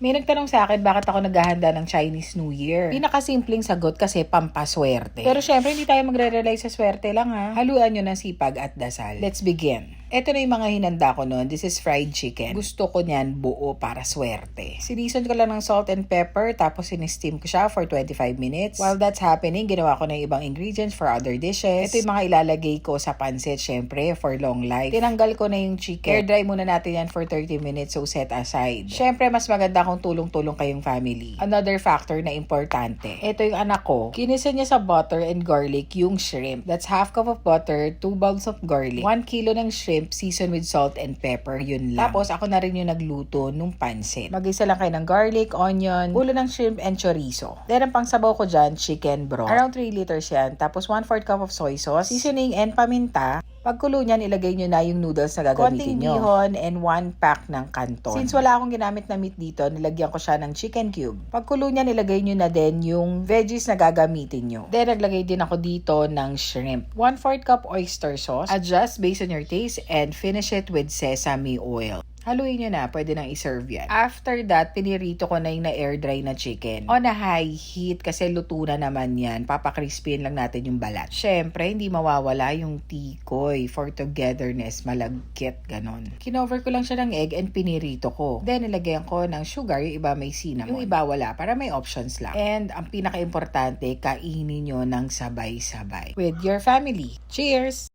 May nagtanong sa akin bakit ako naghahanda ng Chinese New Year. Pinakasimpleng sagot kasi pampaswerte. Pero syempre hindi tayo magre-rely sa swerte lang ha. Haluan nyo ng sipag at dasal. Let's begin. Ito na yung mga hinanda ko noon. This is fried chicken. Gusto ko niyan buo para swerte. Sinison ko lang ng salt and pepper tapos sinisteam ko siya for 25 minutes. While that's happening, ginawa ko na yung ibang ingredients for other dishes. Ito yung mga ilalagay ko sa pancit syempre for long life. Tinanggal ko na yung chicken. Air dry muna natin yan for 30 minutes so set aside. Syempre mas maganda kung tulong-tulong kayong family. Another factor na importante. Ito yung anak ko. Kinisa niya sa butter and garlic yung shrimp. That's half cup of butter, 2 bulbs of garlic, 1 kilo ng shrimp, seasoned with salt and pepper, yun lang. Tapos ako na rin yung nagluto nung pansit. Mag-isa lang kayo ng garlic, onion, ulo ng shrimp and chorizo. Then ang pangsabaw ko dyan, chicken broth. Around 3 liters yan. Tapos 1/4 cup of soy sauce, seasoning and paminta. Pagkulo niyan, ilagay nyo na yung noodles na gagamitin nyo. Konting bihon and 1 pack ng canton. Since wala akong ginamit na meat dito, nilagyan ko siya ng chicken cube. Pagkulo niyan, ilagay nyo na din yung veggies na gagamitin nyo. Then, naglagay din ako dito ng shrimp. 1/4 cup oyster sauce. Adjust based on your taste and finish it with sesame oil. Haluin nyo na, pwede nang iserve yan. After that, pinirito ko na yung na-air dry na chicken. On a high heat, kasi luto na naman yan. Papakrispin lang natin yung balat. Syempre, hindi mawawala yung tikoy for togetherness, malagkit, ganon. Kinover ko lang siya ng egg and pinirito ko. Then, nilagyan ko ng sugar, yung iba may cinnamon. Yung iba wala, para may options lang. And, ang pinaka-importante, kainin nyo ng sabay-sabay with your family. Cheers!